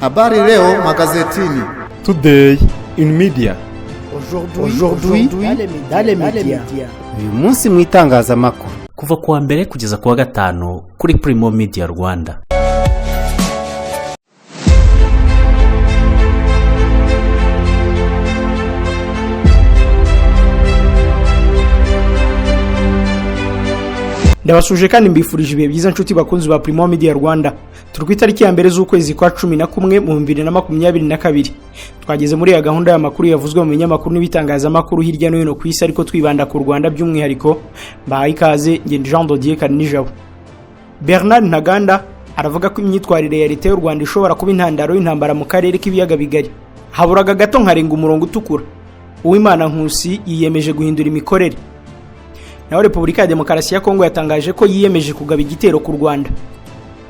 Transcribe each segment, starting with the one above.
Habari leo magazetini. Today in media. Aujourd'hui dans les médias. Uyu munsi mu itangazamakuru. Kuva kuwa mbere kugeza kuwa gatanu kuri Primo Media Rwanda. Ndabasuje kandi mbifurije ibihe byiza nshuti bakunzi ba Primo Media Rwanda. Turi ku itariki ya mbere z'ukwezi kwa 11 mu 2022. Twageze muri ya gahunda y'amakuru yavuzwe mu binyamakuru n'ibitangazamakuru hirya no hino ku isi, ariko twibanda ku Rwanda by'umwihariko. Bahaye ikaze ngende Jean Dodier Karinijabo. Bernard Ntaganda aravuga ko imyitwarire ya leta y'u Rwanda ishobora kuba intandaro y'intambara mu karere k'ibiyaga bigari. Haburaga gato nkarenga umurongo utukura. Uwimana Nkusi yiyemeje guhindura imikorere. Naho Repubulika ya Demokarasi ya Kongo yatangaje ko yiyemeje kugaba igitero ku Rwanda.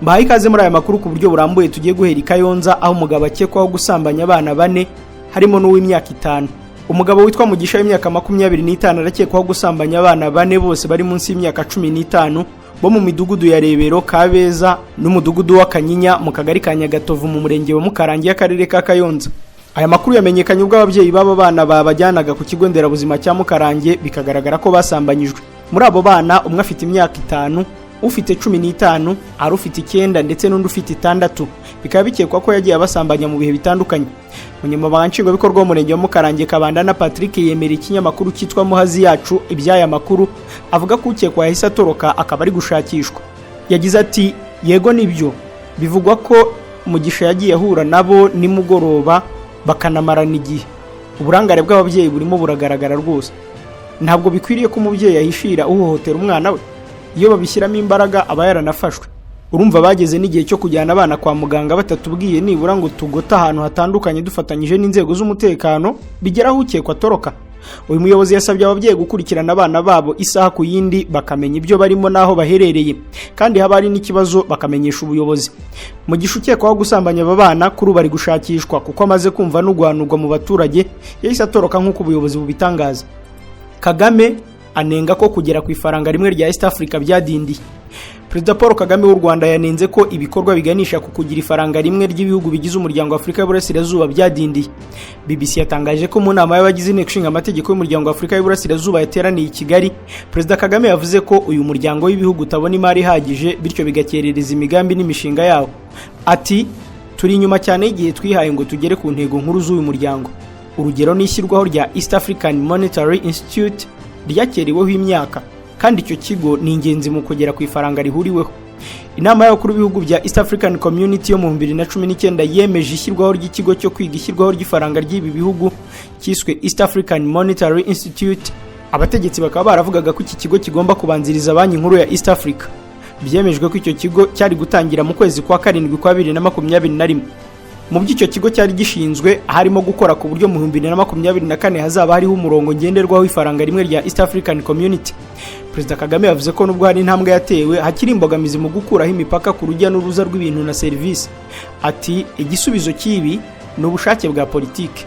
Mbahaye ikaze muri aya makuru ku buryo burambuye. Tugiye guhera Kayonza aho umugabo akekwaho gusambanya abana 4 harimo n'uw'imyaka 5. Umugabo witwa Mugisha w'imyaka 25 arakekwaho gusambanya abana 4 bose bari munsi y'imyaka 15 bo mu midugudu ya Rebero, Kabeza n'umudugudu wa Kanyinya mu kagari ka Nyagatovu mu murenge wa Mukarangi y'akarere ka Kayonza. Aya makuru yamenyekanye ubwo ababyeyi b'aba bana babajyanaga ku kigo nderabuzima cya Mukarange bikagaragara ko basambanyijwe. Muri abo bana umwe afite imyaka 5, ufite 15, ari ufite 9 ndetse n'undi ufite 6. Bikaba bikekwa ko yagiye abasambanya mu bihe bitandukanye. Umunyamabanga nshingwabikorwa w'umurenge wa Mukarange Kabanda na Patrick yemera ikinyamakuru cyitwa Muhazi Yacu iby'aya makuru, avuga ko ukekwa yahise atoroka akaba ari gushakishwa. Yagize ati yego nibyo bivugwa ko Mugisha yagiye ahura nabo nimugoroba bakanamarana igihe. Uburangare bw'ababyeyi burimo buragaragara rwose. Ntabwo bikwiriye ko umubyeyi yahishira uhohotera umwana we. Iyo babishyiramo imbaraga aba yaranafashwe. Urumva bageze n'igihe cyo kujyana abana kwa muganga batatubwiye nibura ngo tugota ahantu hatandukanye dufatanyije n'inzego z'umutekano, bigeraho ukekwa toroka. Uyu muyobozi yasabye ababyeyi gukurikirana abana babo isaha ku yindi bakamenya ibyo barimo naho baherereye, kandi haba ari n'ikibazo bakamenyesha ubuyobozi. Mu gishukekwaho gusambanya aba bana kuri bari gushakishwa kuko amaze kumva n'ugwanurwa mu baturage, yahise atoroka nk'uko ubuyobozi bubitangaza. Kagame anenga ko kugera ku ifaranga rimwe rya East Africa byadindiye. Perezida Paul Kagame w'u Rwanda yanenze ko ibikorwa biganisha ku kugira ifaranga rimwe ry'ibihugu bigize umuryango wa Afrika y'Uburasirazuba byadindiye. BBC yatangaje ko mu nama y'abagize inteko ishinga amategeko y'umuryango wa Afrika y'Uburasirazuba yateraniye i Kigali, Perezida Kagame yavuze ko uyu muryango w'ibihugu utabona imari ihagije bityo bigakerereza imigambi n'imishinga yawo. Ati turi inyuma cyane igihe twihaye ngo tugere ku ntego nkuru z'uyu muryango. Urugero ni ishyirwaho rya East African Monetary Institute ryakereweho imyaka, kandi icyo kigo ni ingenzi mu kugera ku ifaranga rihuriweho. Inama y'abakuru b'ibihugu bya East African Community yo mu 2019 yemeje ishyirwaho ry'ikigo cyo kwiga ishyirwaho ry'ifaranga ry'ibi bihugu cyiswe East African Monetary Institute. Abategetsi bakaba baravugaga ko iki kigo kigomba kubanziriza banki nkuru ya East Africa. Byemejwe ko icyo kigo cyari gutangira mu kwezi kwa 7 kwa 2021. Mu by'icyo kigo cyari gishinzwe harimo gukora ku buryo mu 2024 hazaba hariho umurongo ngenderwaho ifaranga rimwe rya East African Community. Perezida Kagame yavuze ko nubwo hari intambwe yatewe hakiri imbogamizi mu gukuraho imipaka ku rujya n'uruza rw'ibintu na serivisi. Ati igisubizo cy'ibi ni ubushake bwa politiki.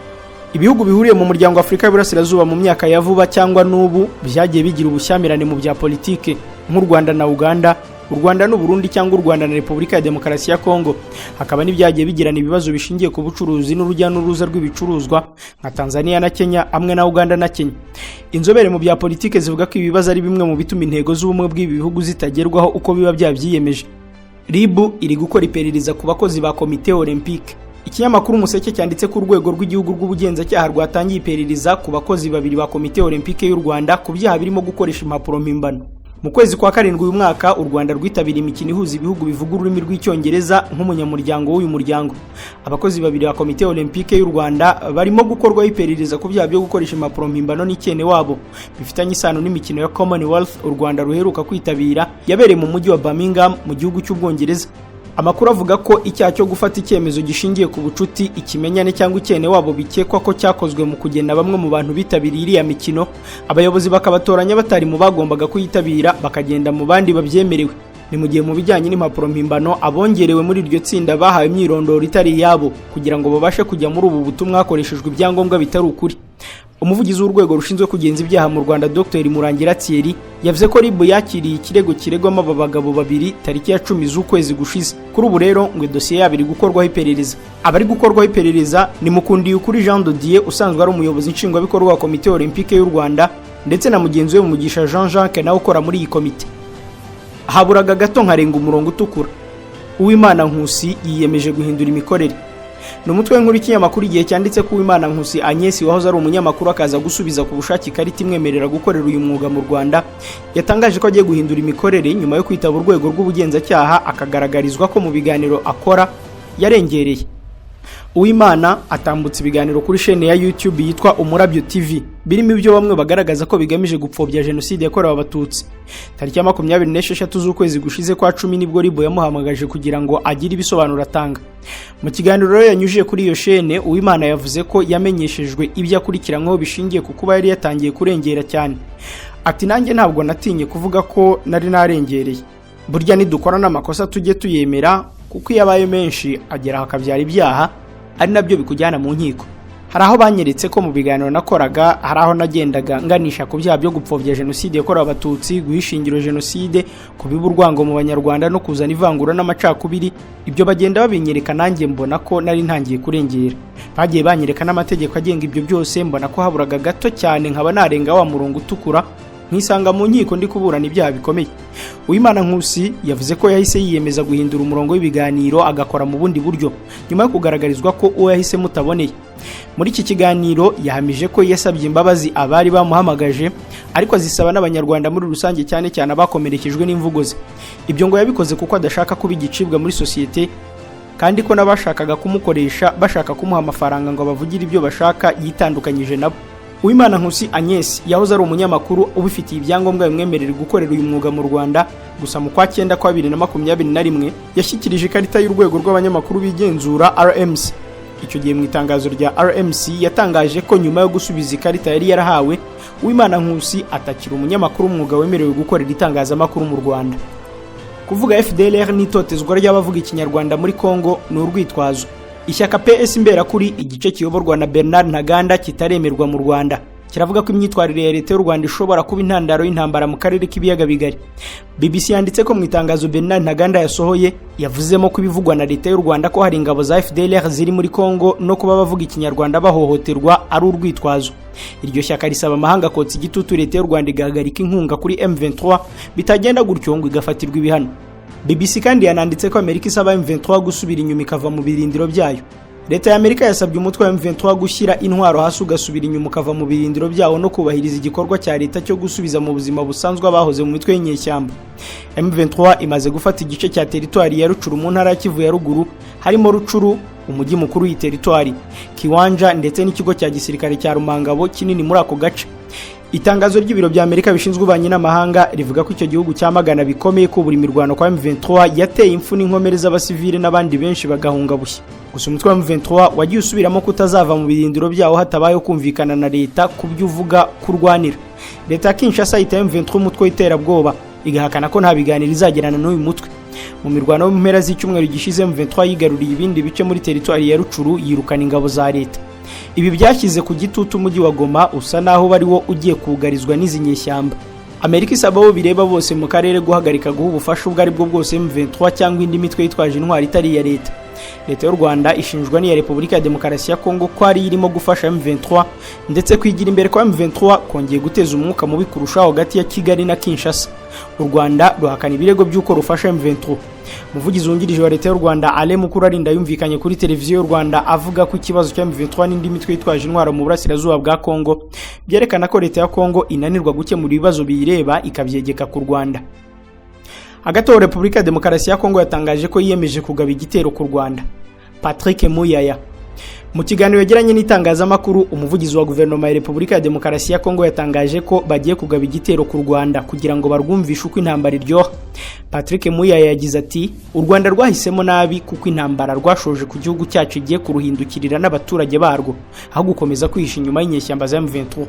Ibihugu bihuriye mu muryango wa Afrika y'Uburasirazuba mu myaka ya vuba cyangwa n'ubu byagiye bigira ubushyamirane mu bya politiki, nk'u Rwanda na Uganda, u Rwanda n'u Burundi cyangwa u Rwanda na Repubulika ya Demokarasi ya Kongo. Hakaba n'ibyagiye bigirana ibibazo bishingiye ku bucuruzi n'urujya n'uruza rw'ibicuruzwa nka Tanzania na Kenya amwe na Uganda na Kenya. Inzobere mu bya politiki zivuga ko ibibazo ari bimwe mu bituma intego z'ubumwe bw'ibi bihugu zitagerwaho uko biba byabyiyemeje. RIB iri gukora iperereza ku bakozi ba Komite Olympique. Ikinyamakuru Umuseke cyanditse ku rwego rw'igihugu rw'ubugenzacyaha rwatangiye iperereza ku bakozi 2 ba Komite Olympique y'u Rwanda ku byaha birimo gukoresha impapuro mpimbano. Mu kwezi kwa 7 uyu mwaka u Rwanda rwitabiriye imikino ihuza ibihugu bivuga ururimi rw'icyongereza nk'umunyamuryango w'uyu muryango. Abakozi 2 ba Komite Olympique y'u Rwanda barimo gukorwaho iperereza ku byaha byo gukoresha impapuro mpimbano n'icyene wabo bifitanye isano n'imikino ya Commonwealth u Rwanda ruheruka kwitabira yabereye mu mujyi wa Birmingham mu gihugu cy'Ubwongereza. Amakuru avuga ko icyaha cyo gufata icyemezo gishingiye ku bucuti, ikimenyane cyangwa icyene wabo bikekwa ko cyakozwe mu kugena bamwe mu bantu bitabiriye iriya mikino, abayobozi bakabatoranya batari mu bagombaga kuyitabira bakagenda mu bandi babyemerewe. Ni mu gihe mu bijyanye n'impapuro mpimbano abongerewe muri iryo tsinda bahawe imyirondoro itari yabo kugira ngo babashe kujya muri ubu butumwa hakoreshejwe ibyangombwa bitari ukuri. umuvugizi w'urwego rushinzwe kugenza ibyaha mu Rwanda Dr Murangira Thierry yavuze ko RIB yakiriye ikirego kiregwamo aba bagabo babiri tariki ya 10 z'ukwezi gushize. Kuri ubu rero ngo dosiye yabo iri gukorwaho iperereza. Abari gukorwaho iperereza ni Mukundiyukuri Jean de Dieu usanzwe ari umuyobozi nshingwabikorwa wa komite olympique y'u Rwanda ndetse na mugenzi we Mugisha Jean-Jacques nawe ukora muri iyi komite. Haburaga gato nkarenga umurongo utukura. Uwimana Nkusi yiyemeje guhindura imikorere. Ni umutwe nkuru ikinyamakuru igihe cyanditse ko Uwimana Nkusi Agnes wahoze ari umunyamakuru akaza gusubiza ku bushake ikarita imwemerera gukorera uyu mwuga mu Rwanda yatangaje ko agiye guhindura imikorere nyuma yo kwitaba urwego rw'ubugenzacyaha akagaragarizwa ko mu biganiro akora yarengereye. Uwimana atambutse ibiganiro kuri chaîne ya YouTube yitwa Umurabyo TV birimo ibyo bamwe bagaragaza ko bigamije gupfobya jenoside yakorewe abatutsi. Tariki ya 26 z'ukwezi gushize kwa 10 nibwo RIB yamuhamagaje kugira ngo agire ibisobanuro atanga. Mu kiganiro yanyujije kuri iyo chaîne Uwimana yavuze ko yamenyeshejwe ibyo akurikiranyweho bishingiye ku kuba yari yatangiye kurengera cyane. Ati nanjye ntabwo natinye kuvuga ko nari narengereye. Burya nidukora n'amakosa tujye tuyemera kuko yabaye menshi agera hakabyara ibyaha ari nabyo bikujyana mu nkiko. Hari aho banyeretse ko mu biganiro nakoraga hari aho nagendaga nganisha ku byaha byo gupfobya jenoside yakorewe abatutsi, guhishingiro jenoside, kubiba urwango mu banyarwanda no kuzana ivangura n'amacakubiri. Ibyo bagenda babinyereka nanjye mbona ko nari ntangiye kurengera. Bagiye banyereka n'amategeko agenga ibyo byose mbona ko haburaga gato cyane nkaba narenga wa murongo utukura nkisanga mu nkiko ndi kuburana ibyaha bikomeye. Uwimana Nkusi yavuze ko yahise yiyemeza guhindura umurongo w'ibiganiro agakora mu bundi buryo nyuma yo kugaragarizwa ko uwo yahise mutaboneye. Muri iki kiganiro yahamije ko yasabye imbabazi abari bamuhamagaje ariko azisaba n'abanyarwanda muri rusange cyane cyane abakomerekejwe n'imvugo ze. Ibyo ngo yabikoze kuko adashaka kuba igicibwa muri societe kandi ko nabashakaga kumukoresha bashaka kumuha amafaranga ngo bavugire ibyo bashaka yitandukanyije nabo. Uwimana Nkusi Agnes yahoze ari umunyamakuru ubifitiye ibyangombwa bimwemerera gukorera uyu mwuga mu Rwanda gusa mu kwa 9 kwa 2021 yashyikirije ikarita y'urwego rw'abanyamakuru bigenzura RMC. Icyo gihe mu itangazo rya RMC yatangaje ko nyuma yo gusubiza ikarita yari yarahawe Uwimana Nkusi atakira umunyamakuru umwuga wemerewe gukorera itangazamakuru mu Rwanda. Kuvuga FDLR n'itotezwa ry'abavuga ikinyarwanda muri Kongo ni urwitwazo. Ishyaka PS Imberakuri igice kiyoborwa na Bernard Ntaganda kitaremerwa mu Rwanda kiravuga ko imyitwarire ya leta y'u Rwanda ishobora kuba intandaro y'intambara mu karere k'ibiyaga bigari. BBC yanditse ko mu itangazo Bernard Ntaganda yasohoye yavuzemo ko ibivugwa na leta y'u Rwanda ko hari ingabo za FDLR ziri muri Kongo no kuba bavuga ikinyarwanda bahohoterwa ari urwitwazo. Iryo shyaka risaba amahanga kotsa igitutu leta y'u Rwanda igahagarika inkunga kuri M23 bitagenda gutyo ngo igafatirwa ibihano. BBC kandi yananditse ko Amerika isaba M23 gusubira inyuma ikava mu birindiro byayo. Leta ya Amerika yasabye umutwe wa M23 gushyira intwaro hasi ugasubira inyuma ukava mu birindiro byawo no kubahiriza igikorwa cya leta cyo gusubiza mu buzima busanzwe abahoze mu mitwe y'inyeshyamba. M23 imaze gufata igice cya teritwari ya Rucuru mu ntara ya Kivu ya ruguru harimo Rucuru umujyi mukuru w'iyi teritwari, Kiwanja ndetse n'ikigo cya gisirikare cya Rumangabo kinini muri ako gace. Itangazo ry'ibiro bya Amerika bishinzwe ububanyi n'amahanga rivuga ko icyo gihugu cyamagana bikomeye ko buri mirwano kwa M23 yateye impfu n'inkomere z'abasivile n'abandi benshi bagahunga bushya. Gusa umutwe wa M23 wagiye usubiramo kutazava mu birindiro byawo hatabayeho kumvikana na leta ku byo uvuga kurwanira. Leta ya Kinshasa ita M23 umutwe w'iterabwoba igahakana ko nta biganiro izagirana n'uyu mutwe. Mu mirwano yo mu mpera z'icyumweru gishize M23 yigaruriye ibindi bice muri teritwari ya Rucuru yirukana ingabo za leta. Ibi byashyize ku gitutu umujyi wa Goma usa naho bari wo ugiye kugarizwa n'izi nyeshyamba. Amerika isaba abo bireba bose mu karere guhagarika guha ubufasha ubwo ari bwo bwose M23 cyangwa indi mitwe yitwaje intwari itari ya leta. Leta y'u Rwanda ishinjwa n'iya Repubulika ya Demokarasi ya Kongo ko ari irimo gufasha M23 ndetse kwigira imbere kwa M23 kongeye guteza umwuka mubi kurushaho hagati ya Kigali na Kinshasa. U Rwanda ruhakana ibirego by'uko rufasha M23. Umuvugizi wungirije wa leta y'u Rwanda Ale Mukurarinda yumvikanye kuri televiziyo y'u Rwanda avuga ko ikibazo cya M23 n'indi mitwe yitwaje intwaro mu burasirazuba bwa Kongo byerekana ko leta ya Kongo inanirwa gukemura ibibazo biyireba ikabyegeka ku Rwanda. Hagati aho Repubulika ya Demokarasi ya Kongo yatangaje ko yiyemeje kugaba igitero ku Rwanda. Patrick Muyaya mu kiganiro yagiranye n'itangazamakuru umuvugizi wa guverinoma ya Repubulika ya Demokarasi ya Kongo yatangaje ko bagiye kugaba igitero ku Rwanda kugira ngo barwumvishe uko intambara iryoha. Patrick Muyaya yagize ati u Rwanda rwahisemo nabi kuko intambara rwashoje ku gihugu cyacu igiye kuruhindukirira n'abaturage barwo aho gukomeza kwihisha inyuma y'inyeshyamba za M23.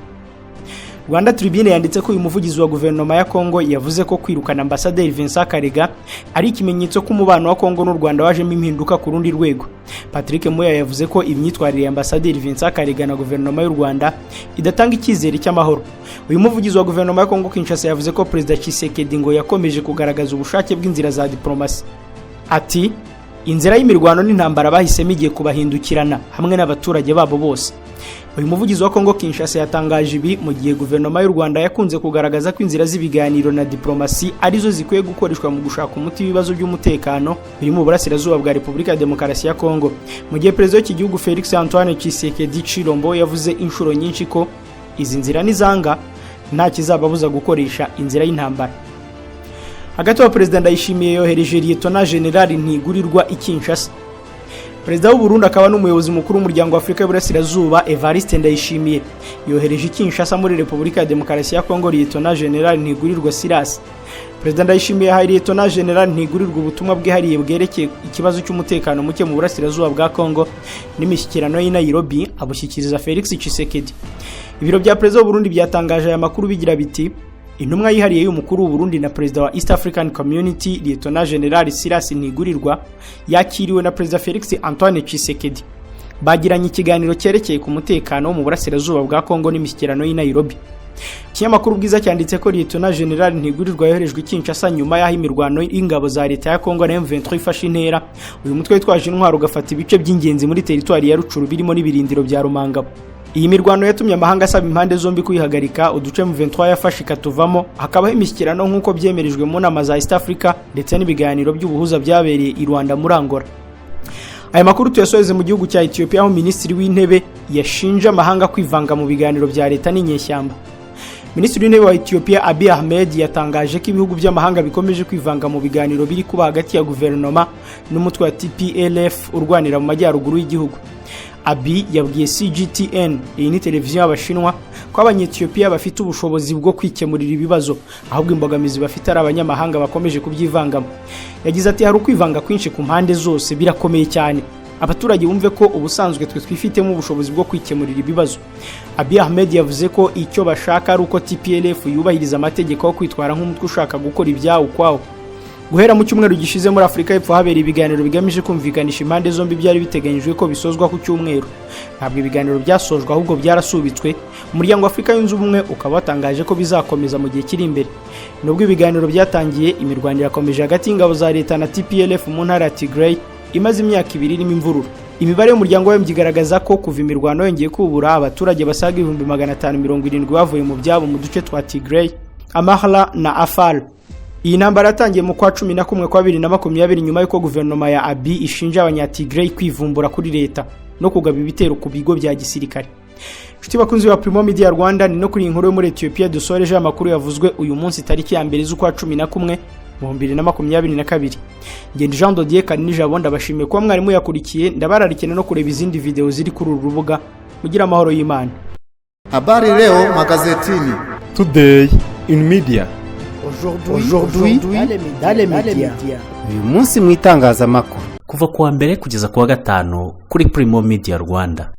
Rwanda Tribune yanditse ko uyu muvugizi wa guverinoma ya Kongo yavuze ko kwirukana ambasaderi Vincent Karega ari ikimenyetso ko umubano wa Kongo n'u Rwanda wajemo impinduka ku rundi rwego. Patrick Moya yavuze ko imyitwarire ya ambasaderi Vincent Karega na guverinoma y'u Rwanda idatanga icyizere cy'amahoro. Uyu muvugizi wa guverinoma ya Kongo Kinshasa yavuze ko Perezida Tshisekedi ngo yakomeje kugaragaza ubushake bw'inzira za diplomasi. Ati inzira y'imirwano n'intambara bahisemo igiye kubahindukirana hamwe n'abaturage babo bose. Uyu muvugizi wa Kongo Kinshasa yatangaje ibi mu gihe guverinoma y'u Rwanda yakunze kugaragaza ko inzira z'ibiganiro na diplomasi arizo zikwiye gukoreshwa mu gushaka umuti w'ibibazo by'umutekano biri mu burasirazuba bwa Repubulika ya Demokarasi ya Kongo. Mu gihe perezida w'iki gihugu Felix Antoine Tshisekedi Tshilombo yavuze inshuro nyinshi ko izi nzira nizanga nta kizababuza gukoresha inzira y'intambara. Hagati wa Perezida Ndayishimiye yohereje Lieutenant General Ntigurirwa i Kinshasa. Perezida w'u Burundi akaba n'umuyobozi mukuru w'umuryango wa Afrika y'Uburasirazuba Evariste Ndayishimiye yohereje i Kinshasa muri Repubulika ya Demokarasi ya Kongo Lieutenant General Ntigurirwa Silas. Perezida Ndayishimiye yahaye Lieutenant General Ntigurirwa ubutumwa bwihariye bwerekeye ikibazo cy'umutekano muke mu burasirazuba bwa Kongo n'imishyikirano y'i Nairobi abushyikiriza Felix Tshisekedi. Ibiro bya Perezida w'u Burundi byatangaje aya makuru bigira biti intumwa yihariye y'umukuru w'u Burundi na Perezida wa East African Community Lieutenant General Silas Ntigurirwa yakiriwe na Perezida Felix Antoine Tshisekedi. Bagiranye ikiganiro cyerekeye ku mutekano mu burasirazuba bwa Kongo n'imishyikirano y'i Nairobi. Ikinyamakuru Bwiza cyanditse ko Lieutenant General Ntigurirwa yoherejwe i Kinshasa nyuma y'aho imirwano y'ingabo za leta ya Kongo na M23 ifashe intera. Uyu mutwe witwaje intwaro ugafata ibice by'ingenzi muri teritwari ya Rucuru birimo n'ibirindiro bya Rumangabo. Iyi mirwano yatumye amahanga asaba impande zombi kwihagarika uduce M23 yafashe ikatuvamo hakabaho imishyikirano nk'uko byemerejwe mu nama za East Africa ndetse n'ibiganiro by'ubuhuza byabereye i Rwanda muri Angola. Aya makuru tuyasoheze mu gihugu cya Ethiopia aho Minisitiri w'Intebe yashinje amahanga kwivanga mu biganiro bya leta n'inyeshyamba. Minisitiri w'Intebe wa Ethiopia Abiy Ahmed yatangaje ko ibihugu by'amahanga bikomeje kwivanga mu biganiro biri kuba hagati ya guverinoma n'umutwe wa TPLF urwanira mu majyaruguru y'igihugu. Abiy yabwiye CGTN, iyi ni televiziyo y'Abashinwa, ko Abanyethiopia bafite ubushobozi bwo kwikemurira ibibazo ahubwo imbogamizi bafite ari abanyamahanga bakomeje kubyivangamo. Yagize ati hari ukwivanga kwinshi ku mpande zose birakomeye cyane. Abaturage bumve ko ubusanzwe twe twifitemo ubushobozi bwo kwikemurira ibibazo. Abiy Ahmed yavuze ko icyo bashaka ari uko TPLF yubahiriza amategeko yo kwitwara nk'umutwe ushaka gukora ibyawo kwawo. Guhera mu cyumweru gishize muri Afrika y'Epfo habera ibiganiro bigamije kumvikanisha impande zombi byari biteganyijwe ko bisozwa ku cyumweru. Ntabwo ibiganiro byasojwe ahubwo byarasubitswe. Umuryango wa Afrika yunze ubumwe ukaba watangaje ko bizakomeza mu gihe kiri imbere. Nubwo ibiganiro byatangiye, imirwanire irakomeje hagati y'ingabo za leta na TPLF mu ntara ya Tigray imaze imyaka 2 irimo imvururu. Imibare y'umuryango w'abimbyi igaragaza ko kuva imirwano yongeye kubura abaturage basaga 1570 bavuye mu byabo mu duce twa Tigray, Amhara na Afar. Iyi ntambara yatangiye mu kwa 11 kwa 2020 nyuma y'uko guverinoma ya Abiy ishinja abanyatigray kwivumbura kuri leta no kugaba ibitero ku bigo bya gisirikare. Nshuti bakunzi ba Primo Media Rwanda, ni no kuri inkuru yo muri Ethiopia dusoreje amakuru yavuzwe uyu munsi tariki ya 2 z'ukwa 11 mu 2022. Ngende Jean Dodier Kanini Jabo ndabashimiye kuba mwarimu yakurikiye, ndabararikene no kureba izindi video ziri kuri uru rubuga. Mugira amahoro y'Imana. Habari leo magazetini. Today in media. Aujourd'hui dans les médias. Uyu munsi mu itangazamakuru. Kuva kuwa mbere kugeza kuwa gatanu kuri Primo Media Rwanda.